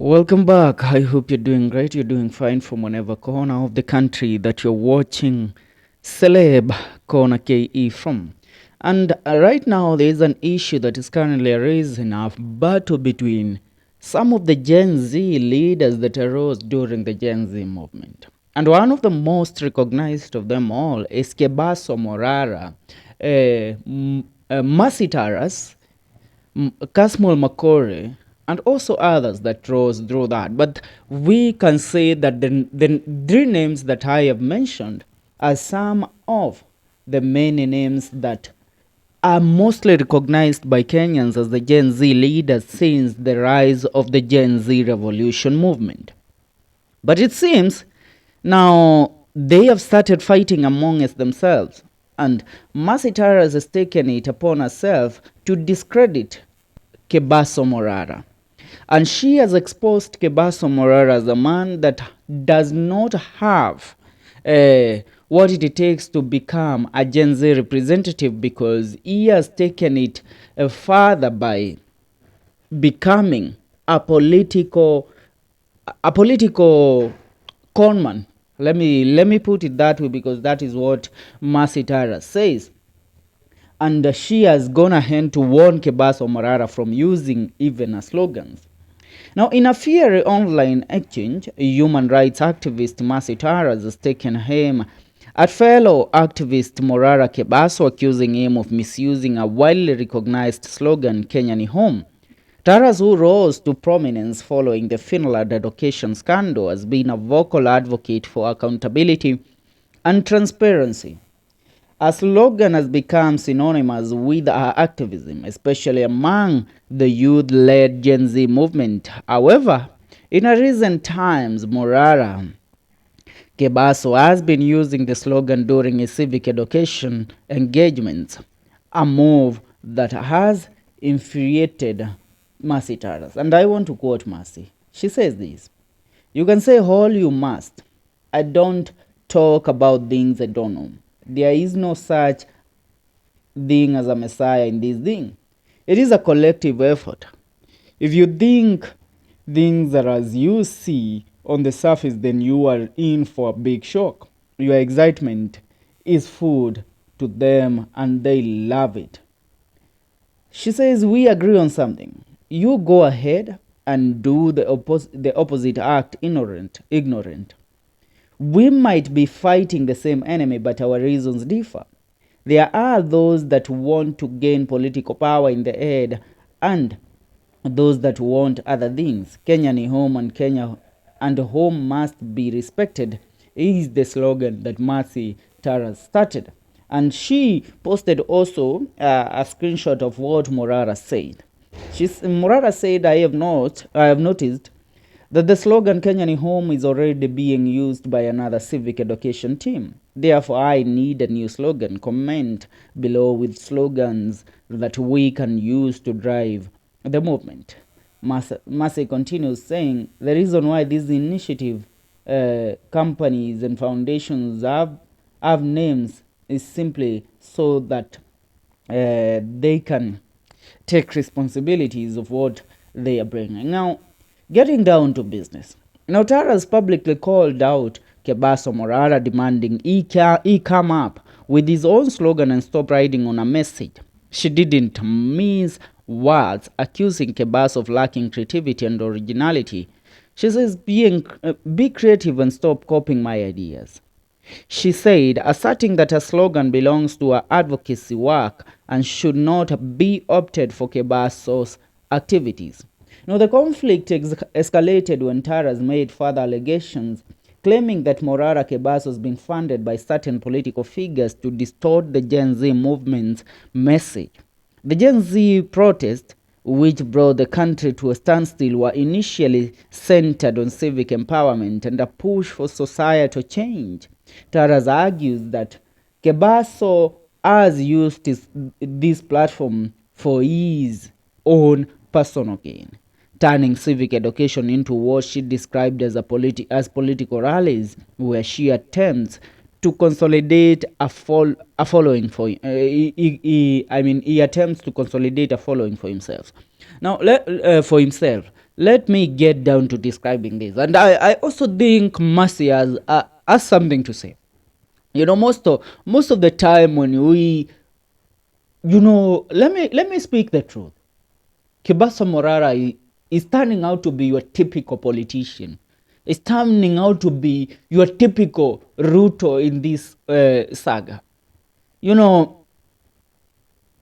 Welcome back. I hope you're doing great. You're doing fine from whenever corner of the country that you're watching Celeb Corner KE from. And right now, there is an issue that is currently raising a battle between some of the Gen Z leaders that arose during the Gen Z movement. And one of the most recognized of them all is Kebaso Morara, Marcy Tarus, Kasmul Makore, and also others that rose through that. But we can say that the three names that I have mentioned are some of the many names that are mostly recognized by Kenyans as the Gen Z leaders since the rise of the Gen Z revolution movement. But it seems now they have started fighting amongst themselves, and Marcy Tarus has taken it upon herself to discredit Kebaso Morara. And she has exposed Kebaso Morara as a man that does not have what it takes to become a Gen Z representative, because he has taken it further by becoming a political conman. Let me put it that way, because that is what Marcy Tarus says. And she has gone ahead to warn Kebaso Morara from using even slogans. Now, in a fiery online exchange, human rights activist Marcy Tarus has taken aim at fellow activist Morara Kebaso, accusing him of misusing a widely recognized slogan, Kenya ni home. Tarus, who rose to prominence following the Finland education scandal, has been a vocal advocate for accountability and transparency. A slogan has become synonymous with her activism, especially among the youth-led Gen Z movement. However, in recent times, Morara Kebaso has been using the slogan during his civic education engagements, a move that has infuriated Marcy Tarus. And I want to quote Marcy. She says this: "You can say all you must. I don't talk about things I don't know. There is no such thing as a messiah in this thing. It is a collective effort. If you think things are as you see on the surface, then you are in for a big shock. Your excitement is food to them and they love it." She says, "We agree on something. You go ahead and do the opposite act ignorant. We might be fighting the same enemy, but our reasons differ. There are those that want to gain political power in the head and those that want other things. Kenya ni home, and Kenya and home must be respected," is the slogan that Marcy Tarus started. And she posted also a screenshot of what Morara said. Morara said, I have noticed that the slogan Kenya ni home is already being used by another civic education team. Therefore, I need a new slogan. Comment below with slogans that we can use to drive the movement." Marcy continues saying, "The reason why these initiative companies and foundations have names is simply so that they can take responsibilities of what they are bringing." Now, getting down to business. Now, Tarus publicly called out Kebaso Morara, demanding he come up with his own slogan and stop riding on a message. She didn't mince words, accusing Kebaso of lacking creativity and originality. She says, be creative and stop copying my ideas." She said, asserting that a slogan belongs to her advocacy work and should not be opted for Kebaso's activities. Now, the conflict escalated when Tarus made further allegations, claiming that Morara Kebaso has been funded by certain political figures to distort the Gen Z movement's message. The Gen Z protests, which brought the country to a standstill, were initially centered on civic empowerment and a push for societal change. Tarus argues that Kebaso has used this platform for his own personal gain, turning civic education into what she described as political rallies, where she attempts to consolidate a following for he attempts to consolidate a following for himself. Now, let me get down to describing this. And I also think Marcy has something to say. You know, most of the time when we, let me speak the truth. Kebaso Morara is turning out to be your typical politician. Is turning out to be your typical Ruto in this saga. You know,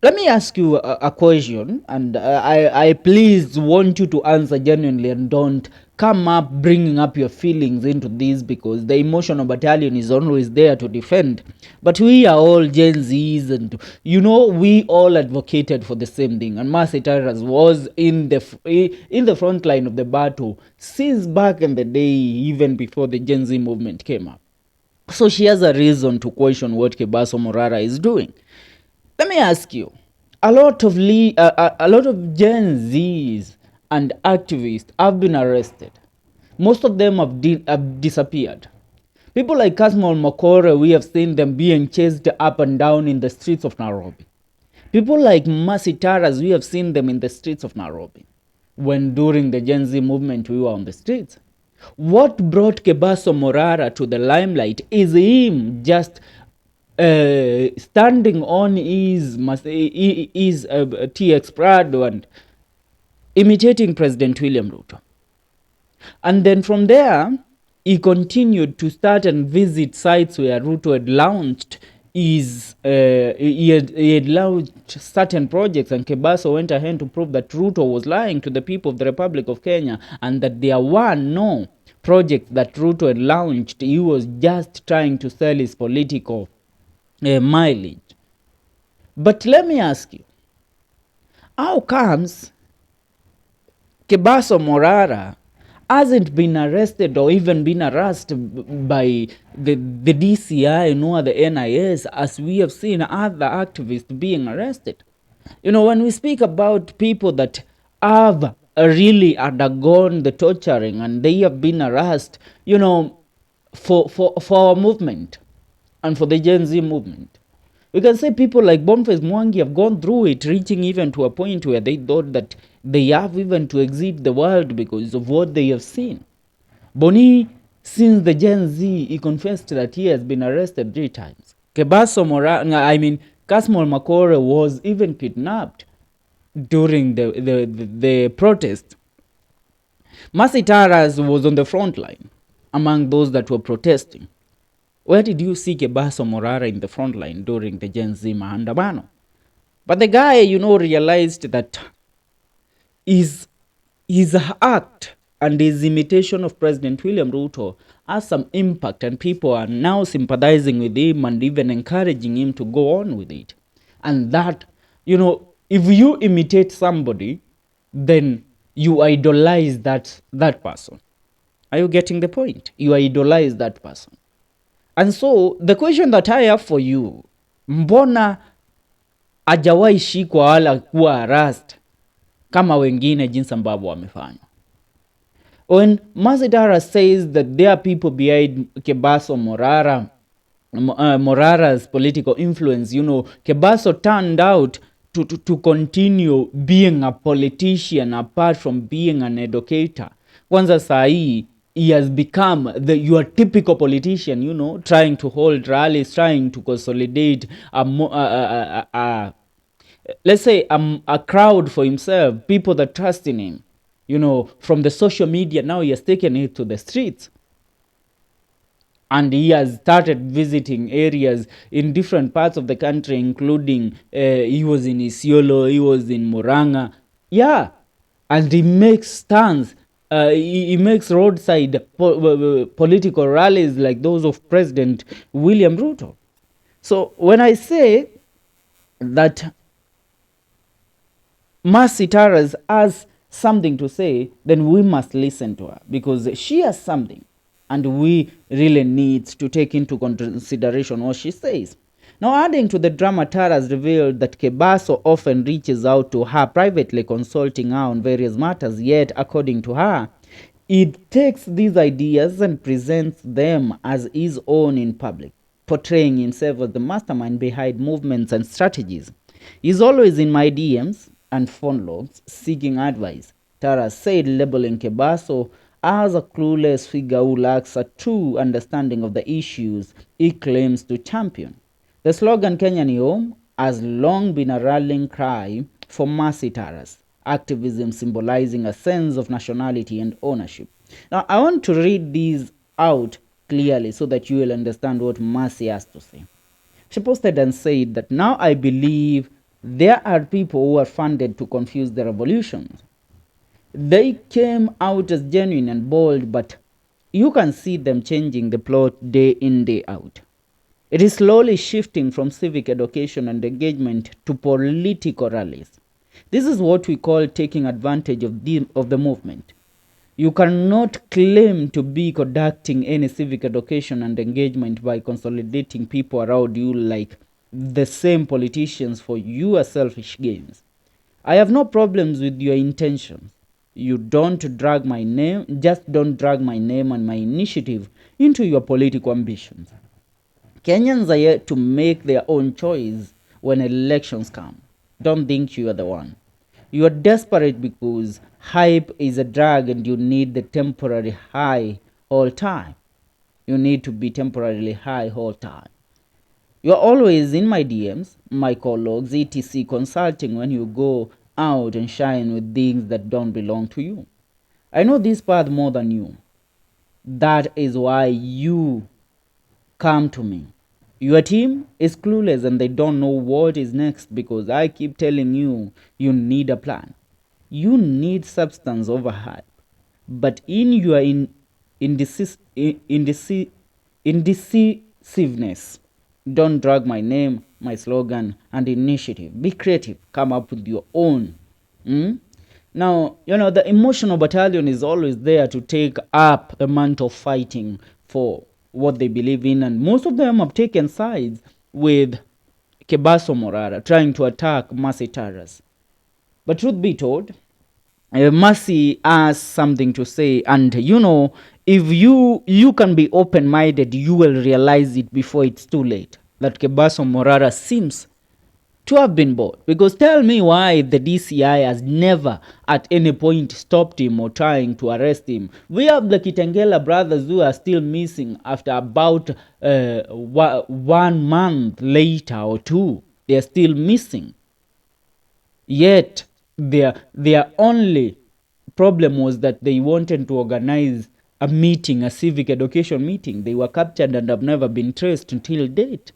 let me ask you a question, and I please want you to answer genuinely and don't come up bringing up your feelings into this, because the emotional battalion is always there to defend. But we are all Gen Zs, and we all advocated for the same thing. And Marcy Tarus was in the front line of the battle since back in the day, even before the Gen Z movement came up. So she has a reason to question what Kebaso Morara is doing. Let me ask you, a lot of Gen Zs and activists have been arrested. Most of them have disappeared. People like Kasmol Makore, we have seen them being chased up and down in the streets of Nairobi. People like Marcy Tarus, we have seen them in the streets of Nairobi. When during the Gen Z movement we were on the streets. What brought Kebaso Morara to the limelight is him just standing on his TX Prado and imitating President William Ruto. And then from there, he continued to start and visit sites where Ruto had launched he had launched certain projects, and Kebaso went ahead to prove that Ruto was lying to the people of the Republic of Kenya, and that there were no projects that Ruto had launched. He was just trying to sell his political mileage. But let me ask you, how comes Kebaso Morara hasn't been arrested or even been arrested by the DCI nor the NIS, as we have seen other activists being arrested? When we speak about people that have really undergone the torturing and they have been arrested, for our movement and for the Gen Z movement, we can say people like Boniface Mwangi have gone through it, reaching even to a point where they thought that they have even to exit the world because of what they have seen. Boni, since the Gen Z, he confessed that he has been arrested 3 times. Kebaso Morara, Kasmol Makore was even kidnapped during the protest. Marcy Tarus was on the front line among those that were protesting. Where did you see Kebaso Morara in the front line during the Gen Z maandamano? But the guy, realized that his act and his imitation of President William Ruto has some impact, and people are now sympathizing with him and even encouraging him to go on with it. And that, if you imitate somebody, then you idolize that person. Are you getting the point? You idolize that person. And so the question that I have for you, mbona hajawahi shikwa wala kuwa arrest kama wengine jinsi ambavyo wamefanya? When Marcy Tarus says that there are people behind Kebaso Morara's political influence, Kebaso turned out to continue being a politician apart from being an educator. Kwanza saa hii, he has become your typical politician, trying to hold rallies, trying to consolidate let's say a crowd for himself, people that trust in him. From the social media, now he has taken it to the streets. And he has started visiting areas in different parts of the country, including he was in Isiolo, he was in Murang'a. Yeah, and he makes stands. He makes roadside political rallies like those of President William Ruto. So when I say that Marcy Tarus has something to say, then we must listen to her, because she has something, and we really need to take into consideration what she says. Now, adding to the drama, Tarus revealed that Kebaso often reaches out to her privately, consulting her on various matters, yet, according to her, it takes these ideas and presents them as his own in public, portraying himself as the mastermind behind movements and strategies. He's always in my DMs and phone logs seeking advice. Tarus said, labeling Kebaso as a clueless figure who lacks a true understanding of the issues he claims to champion. The slogan Kenyan Home has long been a rallying cry for Marcy Tarus, activism symbolizing a sense of nationality and ownership. Now, I want to read these out clearly so that you will understand what Marcy has to say. She posted and said that now I believe there are people who are funded to confuse the revolutions. They came out as genuine and bold, but you can see them changing the plot day in, day out. It is slowly shifting from civic education and engagement to political rallies. This is what we call taking advantage of the movement. You cannot claim to be conducting any civic education and engagement by consolidating people around you like the same politicians for your selfish gains. I have no problems with your intentions. You don't drag my name, just don't drag my name and my initiative into your political ambitions. Kenyans are yet to make their own choice when elections come. Don't think you are the one. You are desperate because hype is a drug and you need the temporary high all time. You need to be temporarily high all time. You are always in my DMs, my call logs, etc. consulting when you go out and shine with things that don't belong to you. I know this path more than you. That is why you come to me. Your team is clueless and they don't know what is next because I keep telling you, you need a plan. You need substance over hype. But in your indecisiveness, don't drag my name, my slogan, and initiative. Be creative. Come up with your own. Now, the emotional battalion is always there to take up the mantle of fighting for what they believe in, and most of them have taken sides with Kebaso Morara, trying to attack Marcy Tarus. But truth be told, Marcy has something to say, and if you can be open-minded, you will realize it before it's too late that Kebaso Morara seems to have been bought. Because tell me why the DCI has never at any point stopped him or trying to arrest him. We have the Kitengela brothers who are still missing after about 1 month later or two. They are still missing. Yet their only problem was that they wanted to organize a meeting, a civic education meeting. They were captured and have never been traced until date.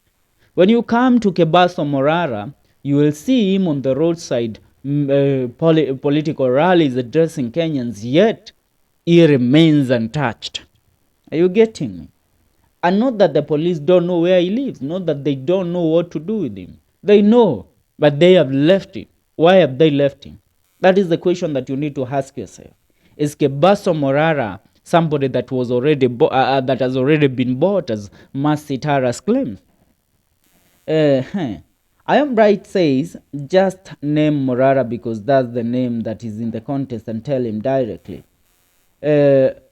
When you come to Kebaso Morara, you will see him on the roadside political rallies addressing Kenyans, yet he remains untouched. Are you getting me? And not that the police don't know where he lives, not that they don't know what to do with him. They know, but they have left him. Why have they left him? That is the question that you need to ask yourself. Is Kebaso Morara somebody that was already that has already been bought, as Marcy Tarus claims? I am Bright says, just name Morara because that's the name that is in the contest and tell him directly.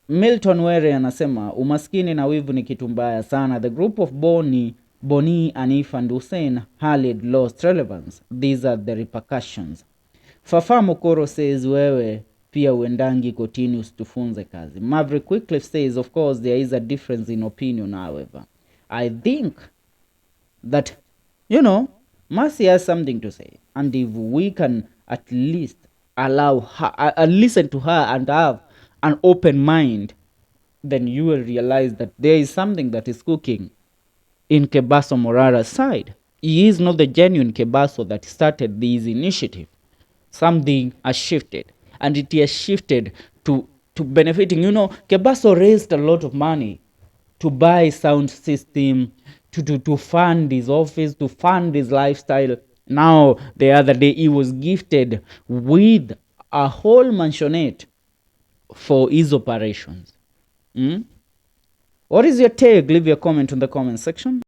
Milton Were anasema umaskini na wivu ni kitu mbaya sana. The group of Boni, Anif and Hussein Khalid lost relevance. These are the repercussions. Fafa Mokoro says wewe pia uendangi continues tufunze kazi. Maverick Wycliffe says of course there is a difference in opinion, however. I think that Marcy has something to say, and if we can at least allow her, listen to her and have an open mind, then you will realize that there is something that is cooking in Kebaso Morara's side. He is not the genuine Kebaso that started this initiative. Something has shifted, and it has shifted to benefiting. Kebaso raised a lot of money to buy sound system, to fund his office, to fund his lifestyle. Now, the other day, he was gifted with a whole mansionette for his operations. What is your take? Leave your comment in the comment section.